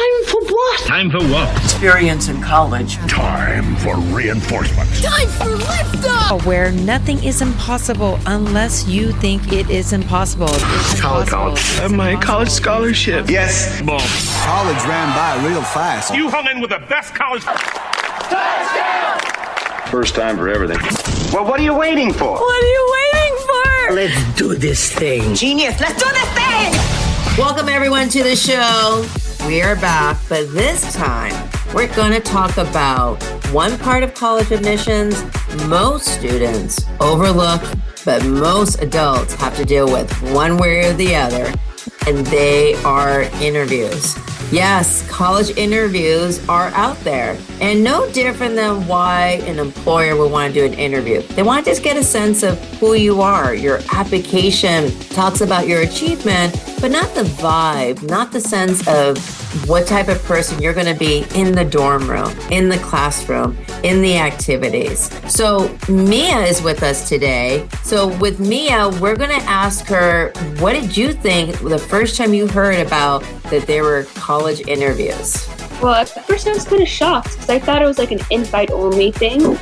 Time for what? Time for what? Experience in college. Time for reinforcement. Time for liftoff! Where nothing is impossible unless you think it is impossible. College. I have my college scholarship. Yes. Boom. College ran by real fast. You hung in with the best college. First time for everything. Well, what are you waiting for? What are you waiting for? Let's do this thing. Genius, let's do this thing! Welcome everyone to the show. We are back, but this time we're going to talk about one part of college admissions most students overlook, but most adults have to deal with one way or the other, and they are interviews. Yes, college interviews are out there, and no different than why an employer would want to do an interview. They want to just get a sense of who you are. Your application talks about your achievement, but not the vibe, not the sense of what type of person you're going to be in the dorm room, in the classroom, in the activities. So Mia is with us today. So with Mia, we're going to ask her, what did you think the first time you heard about that there were college interviews? Well, at first I was kind of shocked because I thought it was like an invite-only thing,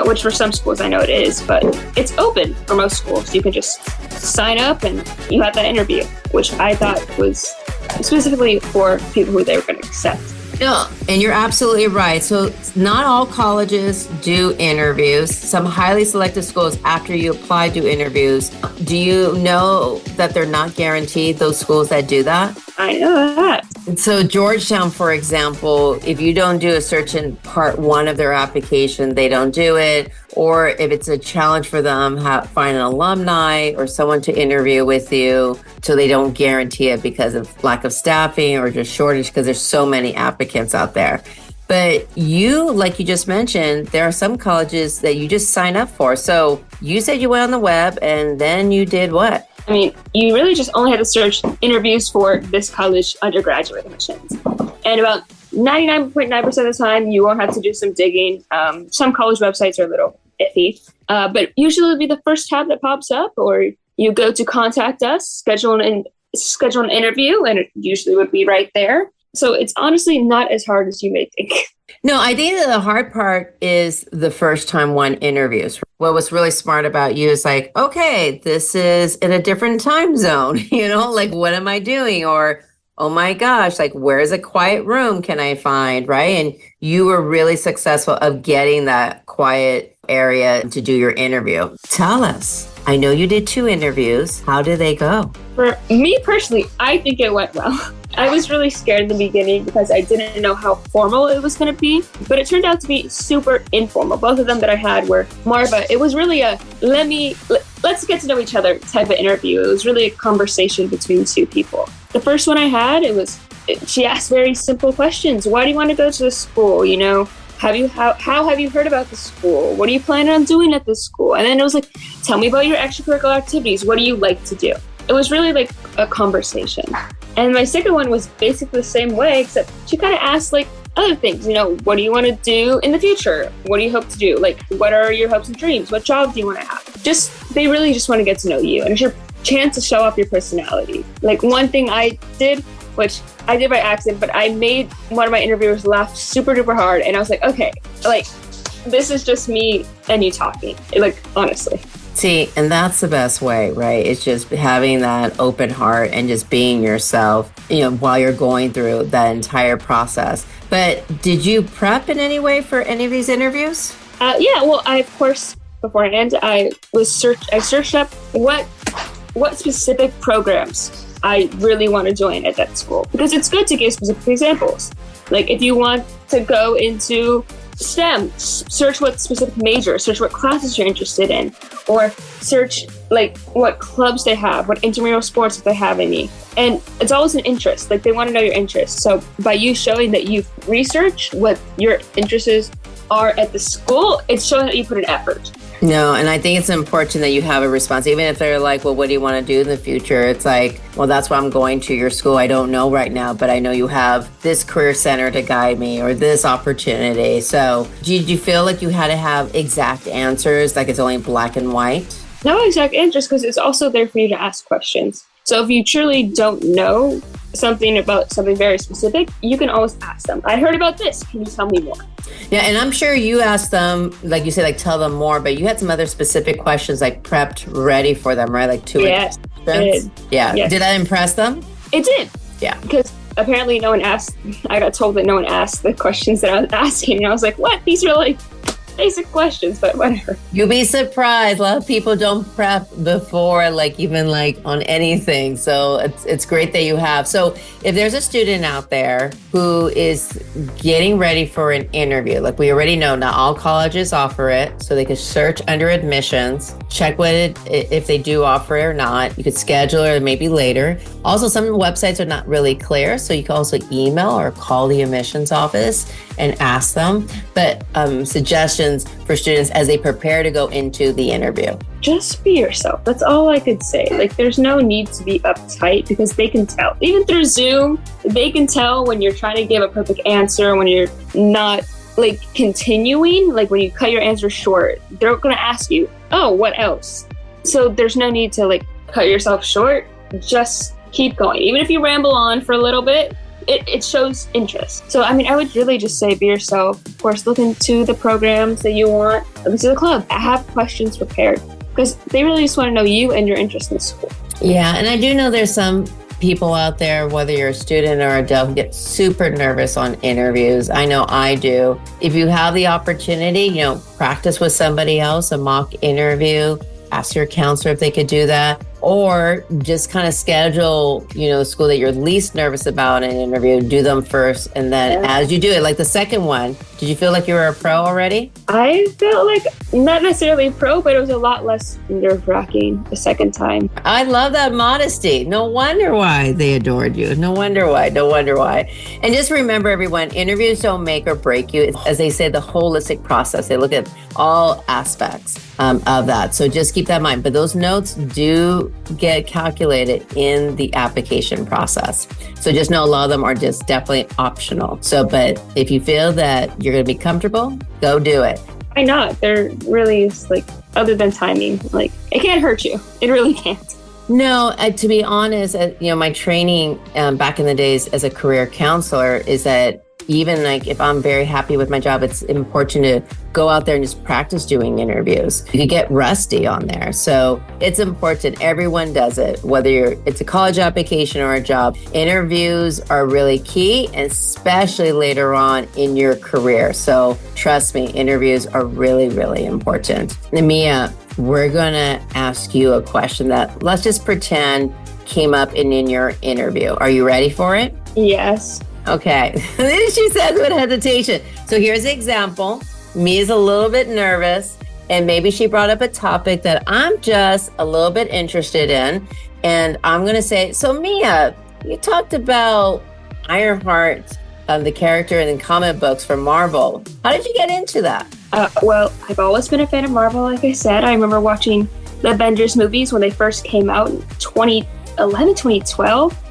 which for some schools I know it is, but it's open for most schools. You can just sign up and you have that interview, which I thought was specifically for people who they were going to accept. No, and you're absolutely right. So not all colleges do interviews. Some highly selective schools, after you apply, do interviews. Do you know that they're not guaranteed, those schools that do that? I know that. So Georgetown, for example, if you don't do a search in part one of their application, they don't do it. Or if it's a challenge for them, find an alumni or someone to interview with you, so they don't guarantee it because of lack of staffing or just shortage, because there's so many applicants out there. But you, like you just mentioned, there are some colleges that you just sign up for. So you said you went on the web and then you did what? I mean, you really just only had to search interviews for this college undergraduate admissions. And about 99.9% of the time, you won't have to do some digging. Some college websites are a little iffy, but usually it'll be the first tab that pops up, or you go to contact us, schedule an interview, and it usually would be right there. So it's honestly not as hard as you may think. No, I think that the hard part is the first time one interviews. What was really smart about you is like, okay, this is in a different time zone, like, what am I doing? Or, oh my gosh, like, where's a quiet room can I find, right? And you were really successful of getting that quiet area to do your interview. Tell us. I know you did 2 interviews. How did they go? For me personally, I think it went well. I was really scared in the beginning because I didn't know how formal it was going to be, but it turned out to be super informal. Both of them that I had were more of it was really a let's get to know each other type of interview. It was really a conversation between 2 people. The first one I had, she asked very simple questions. Why do you want to go to this school? How have you heard about the school? What are you planning on doing at this school? And then it was like, tell me about your extracurricular activities. What do you like to do? It was really like a conversation. And my second one was basically the same way, except she kind of asked like other things, what do you want to do in the future? What do you hope to do? Like, what are your hopes and dreams? What job do you want to have? They really just want to get to know you. And it's your chance to show off your personality. Like, one thing I did, which I did by accident, but I made one of my interviewers laugh super duper hard. And I was like, okay, like, this is just me and you talking, like, honestly. See, and that's the best way, right? It's just having that open heart and just being yourself, while you're going through that entire process. But did you prep in any way for any of these interviews? Yeah, well, of course, beforehand, I searched up what specific programs I really want to join at that school, because it's good to give specific examples. Like, if you want to go into STEM, search what specific major, search what classes you're interested in, or search like what clubs they have, what intramural sports if they have any. And it's always an interest, like they want to know your interests. So by you showing that you've researched what your interests are at the school, it's showing that you put an effort. No, and I think it's important that you have a response. Even if they're like, well, what do you want to do in the future? It's like, well, that's why I'm going to your school. I don't know right now, but I know you have this career center to guide me or this opportunity. So did you feel like you had to have exact answers, like it's only black and white? No exact answers, because it's also there for you to ask questions. So if you truly don't know, something about something very specific, you can always ask them. I heard about this. Can you tell me more? Yeah, and I'm sure you asked them, like you say, like tell them more, but you had some other specific questions like prepped ready for them, right? Like two Yes, questions. Yeah. Yes. Did that impress them? It did. Yeah. Because apparently no one asked, I got told that no one asked the questions that I was asking. And I was like, what? These are like basic questions, but whatever. You'll be surprised. A lot of people don't prep before, like even like on anything. So it's great that you have. So if there's a student out there who is getting ready for an interview, like we already know, not all colleges offer it. So they can search under admissions, check if they do offer it or not. You could schedule it maybe later. Also, some websites are not really clear. So you can also email or call the admissions office and ask them. But suggestions for students as they prepare to go into the interview. Just be yourself. That's all I could say. Like, there's no need to be uptight because they can tell. Even through Zoom, they can tell when you're trying to give a perfect answer, when you're not like continuing, like when you cut your answer short, they're going to ask you, oh, what else? So there's no need to like cut yourself short. Just keep going. Even if you ramble on for a little bit, it shows interest. So, I mean, I would really just say be yourself. Of course, look into the programs that you want. Look into the club. I have questions prepared because they really just want to know you and your interest in school. Yeah, and I do know there's some people out there, whether you're a student or adult, who get super nervous on interviews. I know I do. If you have the opportunity, practice with somebody else, a mock interview, ask your counselor if they could do that, or just kind of schedule, school that you're least nervous about in an interview, do them first. And then as you do it, like the second one, did you feel like you were a pro already? I felt like not necessarily pro, but it was a lot less nerve-wracking the second time. I love that modesty. No wonder why they adored you. No wonder why. And just remember, everyone, interviews don't make or break you. It's, as they say, the holistic process. They look at all aspects of that. So just keep that in mind. But those notes do get calculated in the application process. So just know a lot of them are just definitely optional. So, but if you feel that you're going to be comfortable, go do it. Why not? They're really like, other than timing, like it can't hurt you. It really can't. No, to be honest, my training back in the days as a career counselor is that even like if I'm very happy with my job, it's important to go out there and just practice doing interviews. You could get rusty on there. So it's important. Everyone does it, whether it's a college application or a job. Interviews are really key, especially later on in your career. So trust me, interviews are really, really important. Mia, we're going to ask you a question that let's just pretend came up in your interview. Are you ready for it? Yes. Okay. She says with hesitation. So here's the example. Mia's a little bit nervous, and maybe she brought up a topic that I'm just a little bit interested in. And I'm going to say, so Mia, you talked about Ironheart, the character in the comic books from Marvel. How did you get into that? Well, I've always been a fan of Marvel, like I said. I remember watching the Avengers movies when they first came out in 2011, 2012.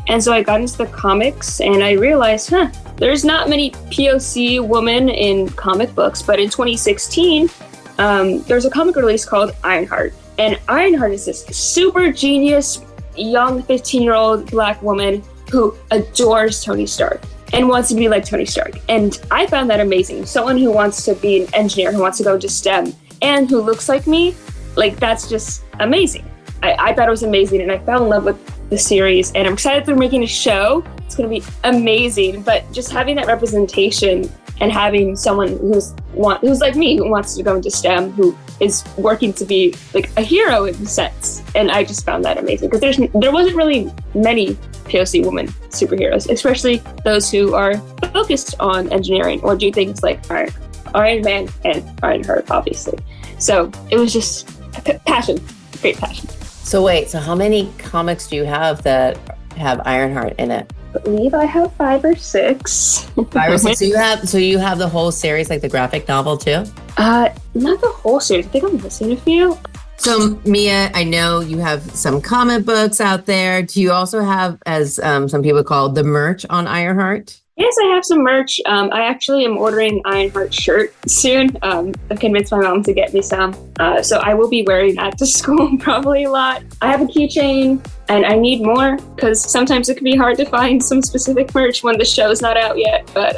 And so I got into the comics and I realized, there's not many POC women in comic books. But in 2016, there's a comic release called Ironheart. And Ironheart is this super genius, young 15-year-old Black woman who adores Tony Stark and wants to be like Tony Stark. And I found that amazing. Someone who wants to be an engineer, who wants to go into STEM, and who looks like me, like that's just amazing. I thought it was amazing, and I fell in love with the series, and I'm excited they're making a show. It's going to be amazing, but just having that representation and having someone who's like me, who wants to go into STEM, who is working to be like a hero in a sense, and I just found that amazing because there wasn't really many POC women superheroes, especially those who are focused on engineering or do things like Iron Man and Ironheart, obviously. So it was just passion, great passion. So wait, so how many comics do you have that have Ironheart in it? I believe I have 5 or 6. 5 or 6. So you have the whole series, like the graphic novel too? Not the whole series. I think I'm missing a few. So Mia, I know you have some comic books out there. Do you also have, as some people call, the merch on Ironheart? Yes, I have some merch. I actually am ordering Ironheart shirt soon. I've convinced my mom to get me some. So I will be wearing that to school probably a lot. I have a keychain and I need more because sometimes it can be hard to find some specific merch when the show's not out yet. But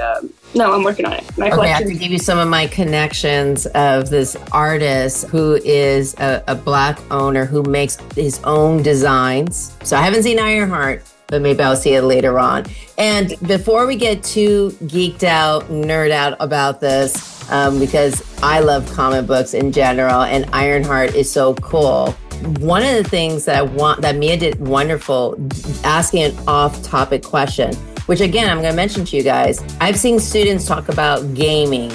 no, I'm working on it. My Okay, I have collection. to give you some of my connections of this artist who is a Black owner who makes his own designs. So I haven't seen Ironheart, but maybe I'll see it later on. And before we get too geeked out, nerd out about this, because I love comic books in general, and Ironheart is so cool. One of the things that Mia did wonderful, asking an off-topic question, which again, I'm going to mention to you guys. I've seen students talk about gaming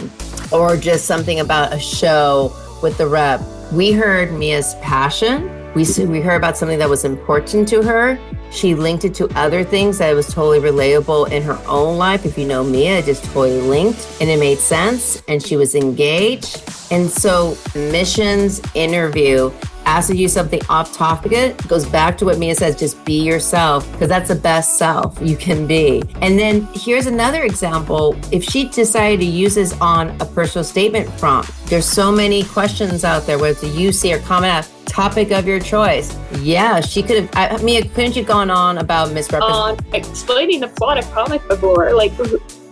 or just something about a show with the rep. We heard Mia's passion. We heard about something that was important to her. She linked it to other things that was totally relatable in her own life. If you know Mia, it just totally linked and it made sense and she was engaged. And so missions interview asks you something off topic, it goes back to what Mia says, just be yourself, because that's the best self you can be. And then here's another example. If she decided to use this on a personal statement prompt, there's so many questions out there, whether it's a UC or comment out, topic of your choice. Yeah, she could have, Mia, couldn't you gone on about misrepresentation? Explaining the plot of comic before, like,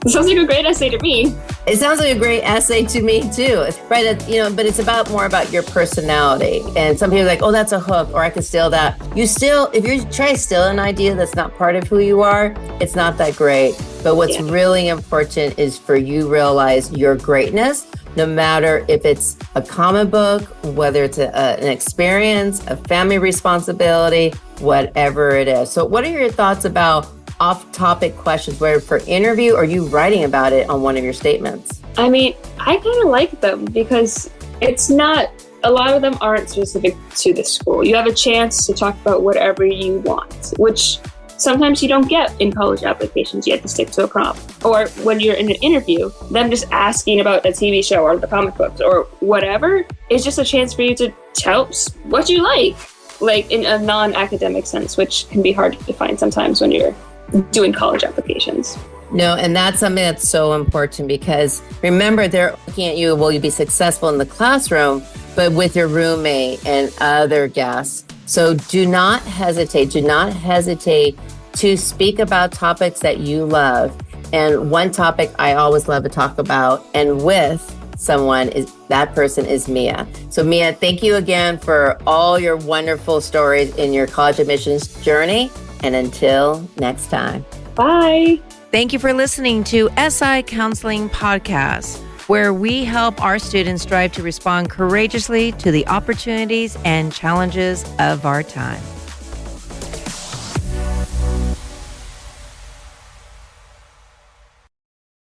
it sounds like a great essay to me. It sounds like a great essay to me too, right? But it's more about your personality. And some people are like, oh, that's a hook, or I could steal that. If you try to steal an idea that's not part of who you are, it's not that great. But what's really important is for you realize your greatness, no matter if it's a comic book, whether it's an experience, a family responsibility, whatever it is. So what are your thoughts about off-topic questions, whether for interview or you writing about it on one of your statements? I mean, I kind of like them because it's not, a lot of them aren't specific to the school. You have a chance to talk about whatever you want, which sometimes you don't get in college applications. You have to stick to a prompt. Or when you're in an interview, them just asking about a TV show or the comic books or whatever is just a chance for you to tell what you like in a non-academic sense, which can be hard to find sometimes when you're doing college applications. No, and that's something that's so important because remember, they're looking at you, will you be successful in the classroom, but with your roommate and other guests. So do not hesitate to speak about topics that you love. And one topic I always love to talk about and with someone that person is Mia. So Mia, thank you again for all your wonderful stories in your college admissions journey. And until next time. Bye. Thank you for listening to SI Counseling Podcast, where we help our students strive to respond courageously to the opportunities and challenges of our time.